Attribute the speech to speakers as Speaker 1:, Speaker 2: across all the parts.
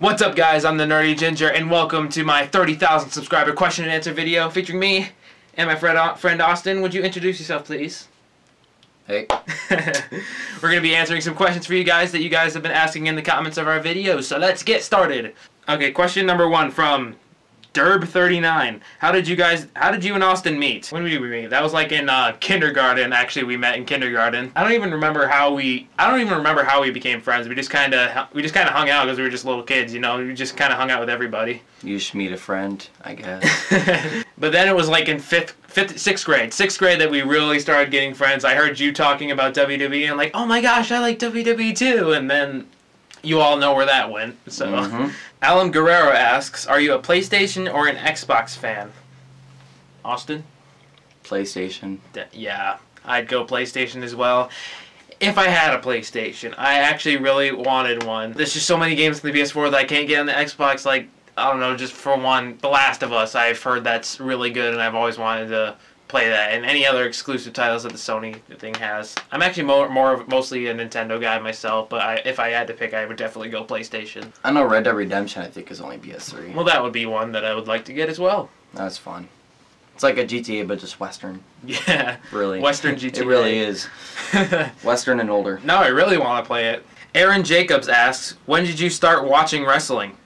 Speaker 1: What's up, guys? I'm the Nerdy Ginger, and welcome to my 30,000 subscriber question and answer video featuring me and my friend Austin. Would you introduce yourself, please?
Speaker 2: Hey.
Speaker 1: We're going to be answering some questions for you guys that you guys have been asking in the comments of our videos, so let's get started. Okay, question number 1 from Derb39. How did you and Austin meet? When did we meet? That was like in kindergarten. Actually, we met in kindergarten. I don't even remember how we became friends. We just kind of hung out because we were just little kids, you know. We just kind of hung out with everybody.
Speaker 2: You should meet a friend, I guess.
Speaker 1: But then it was like in sixth grade that we really started getting friends. I heard you talking about WWE and like, oh my gosh, I like WWE too. And then you all know where that went. So, Alan Guerrero asks, are you a PlayStation or an Xbox fan? Austin?
Speaker 2: PlayStation.
Speaker 1: Yeah, I'd go PlayStation as well. If I had a PlayStation, I actually really wanted one. There's just so many games on the PS4 that I can't get on the Xbox. Like, I don't know, just for one, The Last of Us, I've heard that's really good, and I've always wanted to play that, and any other exclusive titles that the Sony thing has. I'm actually mostly a Nintendo guy myself, but if I had to pick, I would definitely go PlayStation.
Speaker 2: I know Red Dead Redemption, I think, is only PS3.
Speaker 1: Well, that would be one that I would like to get as well.
Speaker 2: That's fun. It's like a GTA, but just Western.
Speaker 1: Yeah.
Speaker 2: Really.
Speaker 1: Western GTA.
Speaker 2: It really is. Western and older.
Speaker 1: No, I really want to play it. Aaron Jacobs asks, when did you start watching wrestling?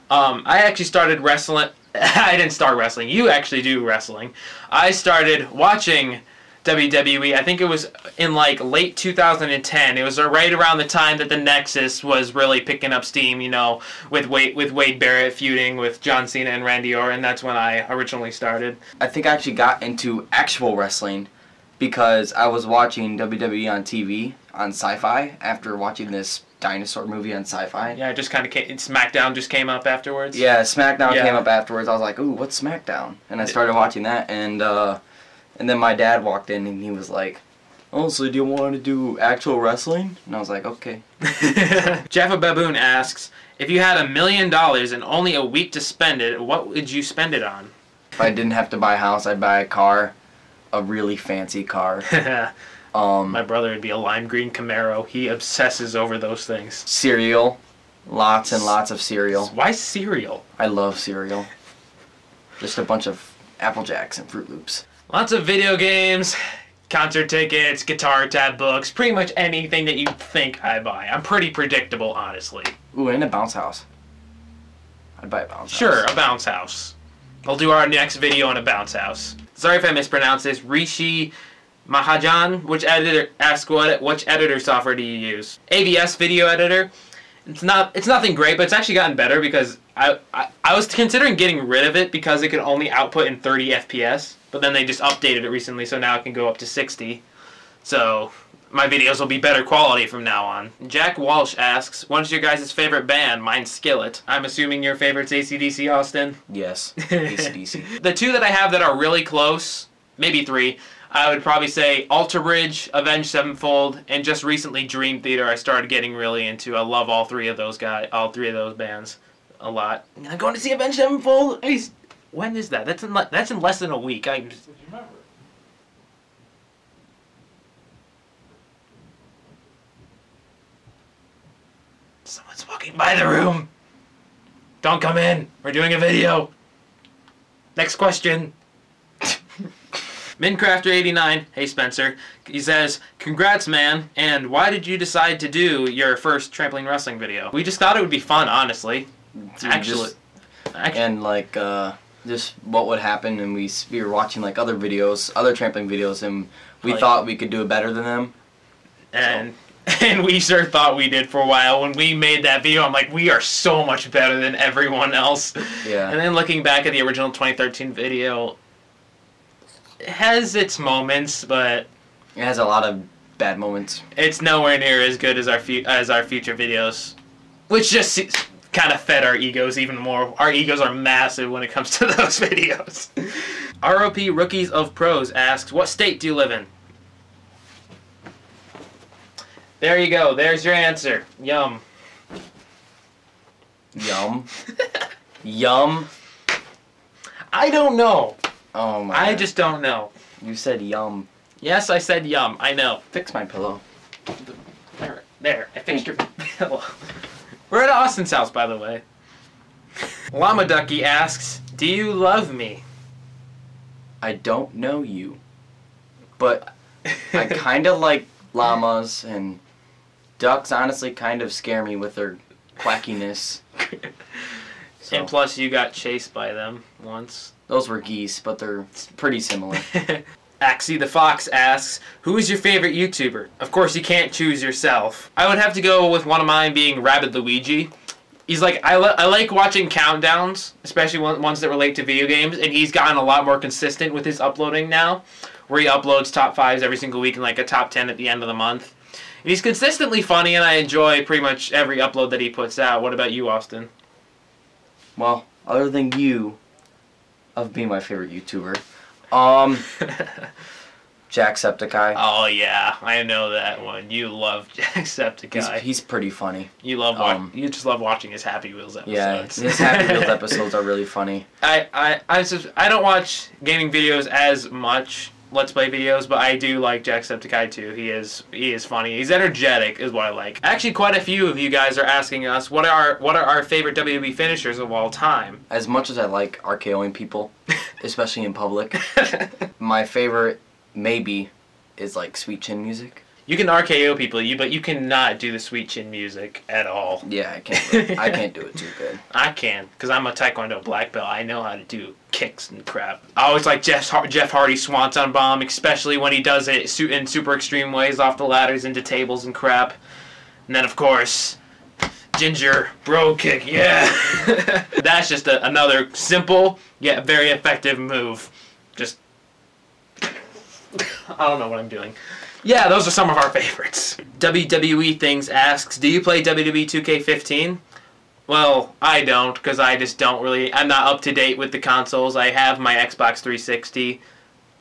Speaker 1: I actually started wrestling. I didn't start wrestling. You actually do wrestling. I started watching WWE. I think it was in like late 2010. It was right around the time that the Nexus was really picking up steam, you know, with Wade Barrett feuding with John Cena and Randy Orton. That's when I originally started.
Speaker 2: I think I actually got into actual wrestling because I was watching WWE on TV on Sci-Fi after watching this dinosaur movie on Sci-Fi.
Speaker 1: Yeah, it just kind of SmackDown just came up afterwards.
Speaker 2: Yeah, SmackDown came up afterwards. I was like, ooh, what's SmackDown? And I started watching that, and then my dad walked in and he was like, oh, so do you want to do actual wrestling? And I was like, okay.
Speaker 1: Jaffa Baboon asks, if you had $1 million and only a week to spend it, what would you spend it on?
Speaker 2: If I didn't have to buy a house, I'd buy a car, a really fancy car.
Speaker 1: My brother would be a lime green Camaro. He obsesses over those things.
Speaker 2: Cereal. Lots and lots of cereal.
Speaker 1: Why cereal?
Speaker 2: I love cereal. Just a bunch of Apple Jacks and Fruit Loops.
Speaker 1: Lots of video games, concert tickets, guitar tab books, pretty much anything that you think I buy. I'm pretty predictable, honestly.
Speaker 2: Ooh, and a bounce house. I'd buy a bounce house.
Speaker 1: Sure, a bounce house. We'll do our next video on a bounce house. Sorry if I mispronounced this. Rishi Mahajan, which editor software do you use? AVS Video Editor. It's nothing great, but it's actually gotten better because I was considering getting rid of it because it could only output in 30 FPS, but then they just updated it recently, so now it can go up to 60. So my videos will be better quality from now on. Jack Walsh asks, what is your guys' favorite band? Mine's Skillet. I'm assuming your favorite's AC/DC, Austin?
Speaker 2: Yes, AC/DC.
Speaker 1: The two that I have that are really close, maybe 3, I would probably say Alter Bridge, Avenged Sevenfold, and just recently Dream Theater I started getting really into. I love all three of those bands a lot. I'm going to see Avenged Sevenfold. When is that? That's in less than a week. Someone's walking by the room. Don't come in. We're doing a video. Next question. Minecrafter89, hey Spencer, he says, congrats man, and why did you decide to do your first trampoline wrestling video? We just thought it would be fun, honestly. Actually.
Speaker 2: And like, just what would happen, and we were watching like other trampoline videos, and we thought we could do it better than them.
Speaker 1: And we sure thought we did for a while. When we made that video, I'm like, we are so much better than everyone else.
Speaker 2: Yeah.
Speaker 1: And then looking back at the original 2013 video, it has its moments, but
Speaker 2: it has a lot of bad moments.
Speaker 1: It's nowhere near as good as our future videos, which just kind of fed our egos even more. Our egos are massive when it comes to those videos. ROP Rookies of Pros asks, what state do you live in? There you go. There's your answer. Yum.
Speaker 2: Yum. Yum.
Speaker 1: I don't know.
Speaker 2: Oh my.
Speaker 1: I just don't know.
Speaker 2: You said yum.
Speaker 1: Yes, I said yum. I know.
Speaker 2: Fix my pillow.
Speaker 1: There. I fixed your pillow. We're at Austin's house, by the way. Llama Ducky asks, do you love me?
Speaker 2: I don't know you, but I kind of like llamas, and ducks honestly kind of scare me with their quackiness. So,
Speaker 1: and plus you got chased by them once.
Speaker 2: Those were geese, but they're pretty similar.
Speaker 1: Axie the Fox asks, who is your favorite YouTuber? Of course, you can't choose yourself. I would have to go with one of mine being Rabbit Luigi. He's like, I like watching countdowns, especially ones that relate to video games, and he's gotten a lot more consistent with his uploading now, where he uploads top 5s every single week and like a top 10 at the end of the month. And he's consistently funny, and I enjoy pretty much every upload that he puts out. What about you, Austin?
Speaker 2: Well, other than you, of being my favorite YouTuber, Jacksepticeye.
Speaker 1: Oh yeah, I know that one. You love Jacksepticeye.
Speaker 2: He's pretty funny.
Speaker 1: You love you just love watching his Happy Wheels episodes.
Speaker 2: Yeah, his Happy Wheels episodes are really funny.
Speaker 1: I don't watch gaming videos as much, Let's Play videos, but I do like Jacksepticeye too. He is funny. He's energetic, is what I like. Actually, quite a few of you guys are asking us what are our favorite WWE finishers of all time.
Speaker 2: As much as I like RKOing people, especially in public, my favorite maybe is like sweet chin music.
Speaker 1: You can RKO people, but you cannot do the sweet chin music at all.
Speaker 2: Yeah, I can't. I can't do it too good.
Speaker 1: I can, because I'm a Taekwondo black belt. I know how to do kicks and crap. I always like Jeff Hardy's Swanton Bomb, especially when he does it in super extreme ways off the ladders into tables and crap. And then, of course, Ginger Bro Kick, yeah. That's just another simple yet very effective move. Just, I don't know what I'm doing. Yeah, those are some of our favorites. WWE Things asks, do you play WWE 2K15? Well, I don't, because I just don't really, I'm not up to date with the consoles. I have my Xbox 360.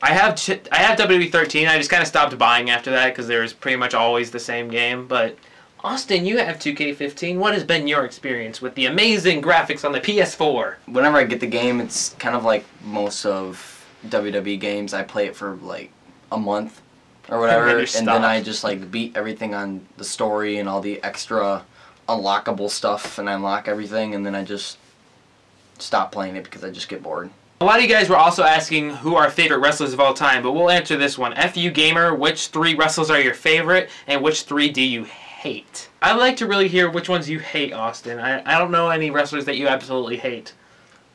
Speaker 1: I have WWE 13, I just kind of stopped buying after that, because there was pretty much always the same game. But, Austin, you have 2K15. What has been your experience with the amazing graphics on the PS4?
Speaker 2: Whenever I get the game, it's kind of like most of WWE games. I play it for like a month or whatever, and then I just like beat everything on the story and all the extra unlockable stuff, and I unlock everything, and then I just stop playing it because I just get bored.
Speaker 1: A lot of you guys were also asking who our favorite wrestlers of all time, but we'll answer this one. FU Gamer, which 3 wrestlers are your favorite, and which 3 do you hate? I'd like to really hear which ones you hate, Austin. I don't know any wrestlers that you absolutely hate.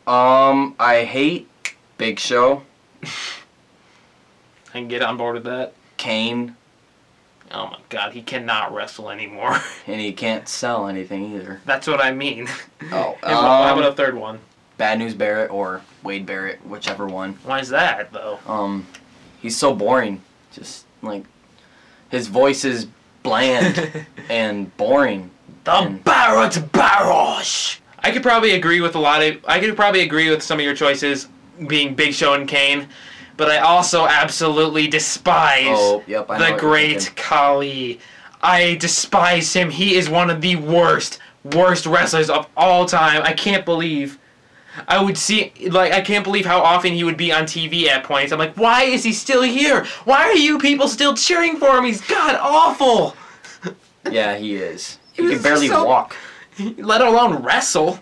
Speaker 2: I hate Big Show.
Speaker 1: I can get on board with that.
Speaker 2: Kane.
Speaker 1: Oh my god, he cannot wrestle anymore.
Speaker 2: And he can't sell anything either.
Speaker 1: That's what I mean.
Speaker 2: Oh,
Speaker 1: how about a third one?
Speaker 2: Bad News Barrett or Wade Barrett, whichever one.
Speaker 1: Why is that, though?
Speaker 2: He's so boring. Just, like, his voice is bland and boring.
Speaker 1: The Barrett Barrosh! I could probably agree with some of your choices being Big Show and Kane. But I also absolutely despise the great Khali. I despise him. He is one of the worst wrestlers of all time. I can't believe I can't believe how often he would be on TV at points. I'm like, why is he still here? Why are you people still cheering for him? He's god awful.
Speaker 2: Yeah, he is. He can barely walk.
Speaker 1: Let alone wrestle.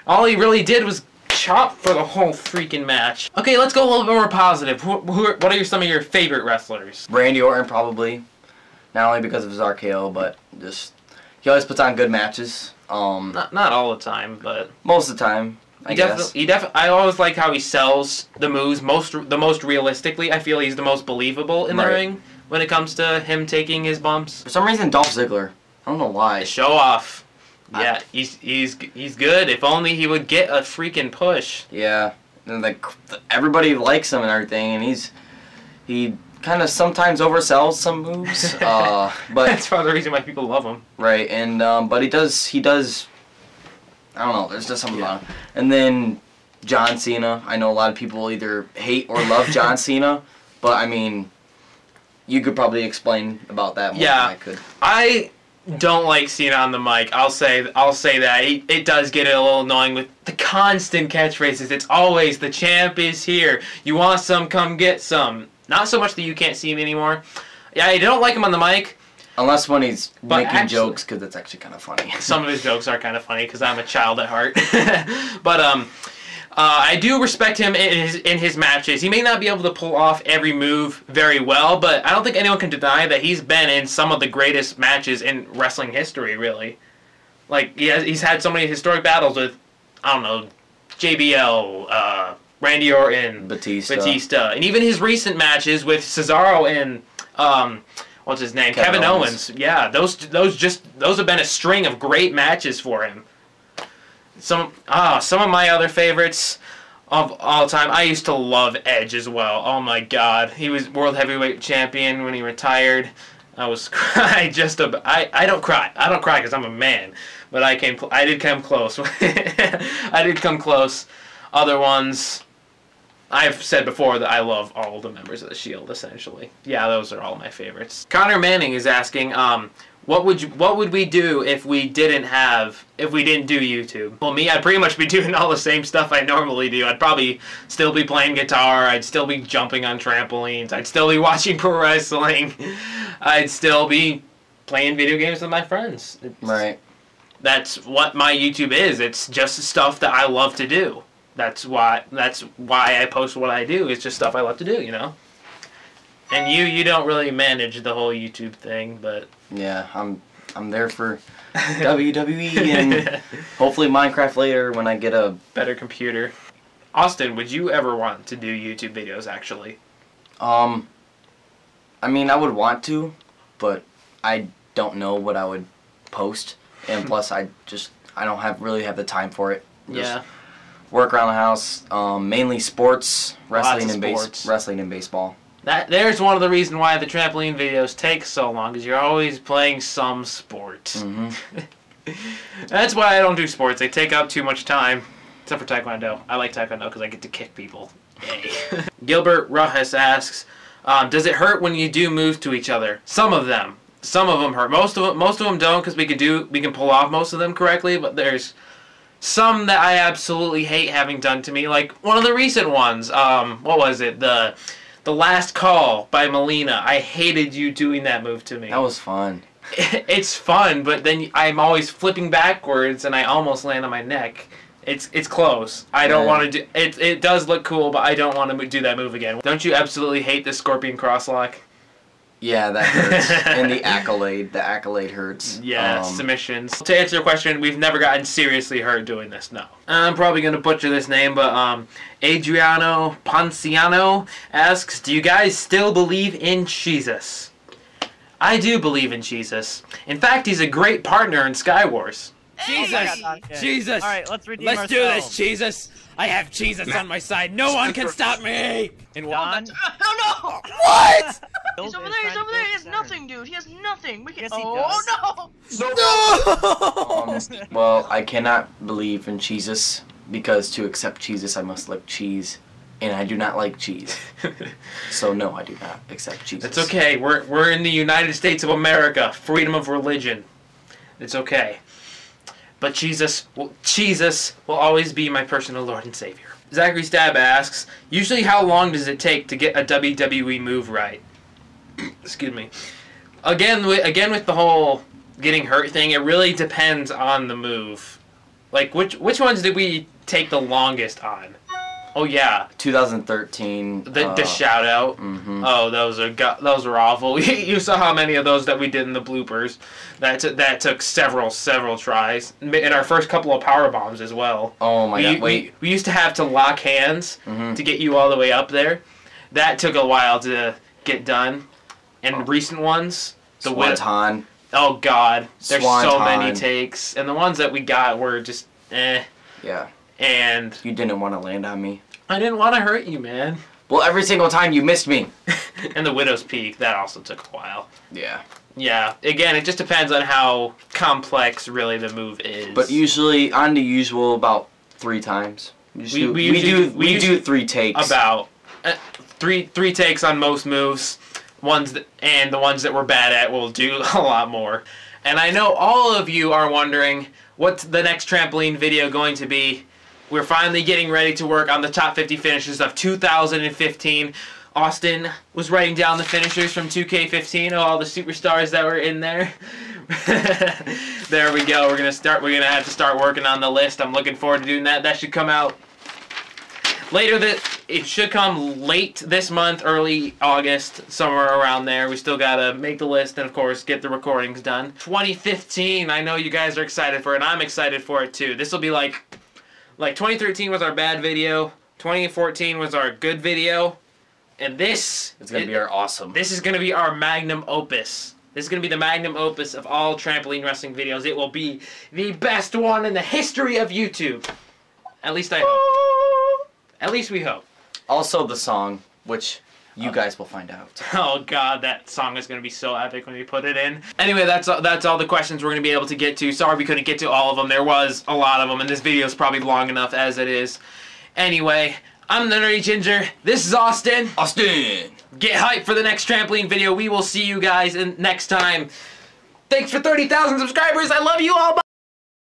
Speaker 1: All he really did was chop for the whole freaking match. Okay, let's go a little bit more positive. What are some of your favorite wrestlers?
Speaker 2: Randy Orton, probably. Not only because of his RKO, but just he always puts on good matches.
Speaker 1: Not all the time, but
Speaker 2: most of the time. I guess.
Speaker 1: I always like how he sells the moves the most realistically. I feel he's the most believable in the ring when it comes to him taking his bumps.
Speaker 2: For some reason, Dolph Ziggler. I don't know why.
Speaker 1: Show off. Yeah, he's good. If only he would get a freaking push.
Speaker 2: Yeah, and like everybody likes him and everything, and he kind of sometimes oversells some moves. But
Speaker 1: that's part of the reason why people love him.
Speaker 2: Right, and but he does. I don't know. There's just something about him. And then John Cena. I know a lot of people either hate or love John Cena, but I mean, you could probably explain about that more than I could.
Speaker 1: I don't like Cena on the mic. I'll say that. It does get a little annoying with the constant catchphrases. It's always, the champ is here. You want some, come get some. Not so much that you can't see him anymore. Yeah, I don't like him on the mic.
Speaker 2: Unless when he's making jokes, because it's actually kind of funny.
Speaker 1: Some of his jokes are kind of funny because I'm a child at heart. But I do respect him in his matches. He may not be able to pull off every move very well, but I don't think anyone can deny that he's been in some of the greatest matches in wrestling history, really. Like, he's had so many historic battles with, I don't know, JBL, Randy Orton, Batista. And even his recent matches with Cesaro and, what's his name? Kevin Owens. Yeah, those have been a string of great matches for him. Some of my other favorites of all time. I used to love Edge as well. Oh my God, he was World Heavyweight Champion when he retired. I was I don't cry. I don't cry because I'm a man, but I did come close. I did come close. Other ones, I've said before that I love all the members of the Shield. Essentially, yeah, those are all my favorites. Connor Manning is asking, what would we do if we didn't do YouTube? Well, me, I'd pretty much be doing all the same stuff I normally do. I'd probably still be playing guitar. I'd still be jumping on trampolines. I'd still be watching pro wrestling. I'd still be playing video games with my friends.
Speaker 2: Right.
Speaker 1: That's what my YouTube is. It's just stuff that I love to do. That's why I post what I do. It's just stuff I love to do, you know? And you don't really manage the whole YouTube thing, but
Speaker 2: yeah, I'm there for WWE and hopefully Minecraft later when I get a
Speaker 1: better computer. Austin, would you ever want to do YouTube videos actually?
Speaker 2: I mean, I would want to, but I don't know what I would post, and plus I don't really have the time for it.
Speaker 1: Yeah.
Speaker 2: Work around the house, mainly sports, wrestling and baseball.
Speaker 1: There's one of the reasons why the trampoline videos take so long, because you're always playing some sport.
Speaker 2: Mm-hmm.
Speaker 1: That's why I don't do sports. They take up too much time, except for Taekwondo. I like Taekwondo because I get to kick people. Yay. Gilbert Rojas asks, does it hurt when you do moves to each other? Some of them. Some of them hurt. Most of them don't, because we can pull off most of them correctly, but there's some that I absolutely hate having done to me. Like one of the recent ones, what was it? The Last Call by Melina. I hated you doing that move to me.
Speaker 2: That was fun.
Speaker 1: It's fun, but then I'm always flipping backwards and I almost land on my neck. It's close. I don't want to do it. It does look cool, but I don't want to do that move again. Don't you absolutely hate the Scorpion Crosslock?
Speaker 2: Yeah, that hurts. And the accolade hurts.
Speaker 1: Yeah, submissions. To answer your question, we've never gotten seriously hurt doing this, no. I'm probably going to butcher this name, but Adriano Ponciano asks, do you guys still believe in Jesus? I do believe in Jesus. In fact, he's a great partner in Sky Wars.
Speaker 3: Jesus! Jesus!
Speaker 4: Alright, let's redeem
Speaker 3: Let's do
Speaker 4: ourselves.
Speaker 3: this, Jesus! I have Jesus on my side. No one can stop me!
Speaker 4: In one.
Speaker 5: Oh no!
Speaker 3: What?
Speaker 5: He's over there, he's over there, he has nothing, dude. He has nothing. We can.
Speaker 4: Yes, he
Speaker 5: Oh
Speaker 4: does.
Speaker 5: no!
Speaker 3: No!
Speaker 2: Well, I cannot believe in Jesus because to accept Jesus, I must like cheese, and I do not like cheese. So no, I do not accept Jesus.
Speaker 1: It's okay. We're in the United States of America. Freedom of religion. It's okay. But Jesus will always be my personal Lord and Savior. Zachary Stab asks, usually how long does it take to get a WWE move right? Excuse me. Again with the whole getting hurt thing, it really depends on the move. Like, which ones did we take the longest on? Oh yeah,
Speaker 2: 2013.
Speaker 1: the shout out.
Speaker 2: Mm-hmm.
Speaker 1: Oh, those are awful. You saw how many of those that we did in the bloopers. That took several tries. In our first couple of power bombs as well.
Speaker 2: Oh my God! Wait.
Speaker 1: We used to have to lock hands to get you all the way up there. That took a while to get done. And recent ones, the
Speaker 2: Swanton.
Speaker 1: Oh God, there's
Speaker 2: Swanton.
Speaker 1: so many takes, and the ones that we got were just eh.
Speaker 2: Yeah.
Speaker 1: And
Speaker 2: You didn't want to land on me.
Speaker 1: I didn't want to hurt you, man.
Speaker 2: Well, every single time you missed me.
Speaker 1: And the Widow's Peak, that also took a while.
Speaker 2: Yeah.
Speaker 1: Yeah. Again, it just depends on how complex really the move is.
Speaker 2: But usually, on the usual, about 3 times. We do 3 takes.
Speaker 1: About three takes on most moves. And the ones that we're bad at will do a lot more. And I know all of you are wondering, what's the next trampoline video going to be? We're finally getting ready to work on the top 50 finishes of 2015. Austin was writing down the finishers from 2K15 of all the superstars that were in there. There we go. We're gonna have to start working on the list. I'm looking forward to doing that. That should come out later. It should come late this month, early August, somewhere around there. We still gotta make the list and of course get the recordings done. 2015. I know you guys are excited for it. I'm excited for it too. This will be like 2013 was our bad video. 2014 was our good video. And this
Speaker 2: is going to be our awesome.
Speaker 1: This is going to be our magnum opus. This is going to be the magnum opus of all trampoline wrestling videos. It will be the best one in the history of YouTube. At least I hope. At least we hope.
Speaker 2: Also the song, which you guys will find out.
Speaker 1: Oh god, that song is going to be so epic when we put it in. Anyway, that's all the questions we're going to be able to get to. Sorry we couldn't get to all of them. There was a lot of them, and this video is probably long enough as it is. Anyway, I'm the Nerdy Ginger. This is Austin.
Speaker 2: Austin!
Speaker 1: Get hyped for the next trampoline video. We will see you guys next time. Thanks for 30,000 subscribers. I love you all. Bye.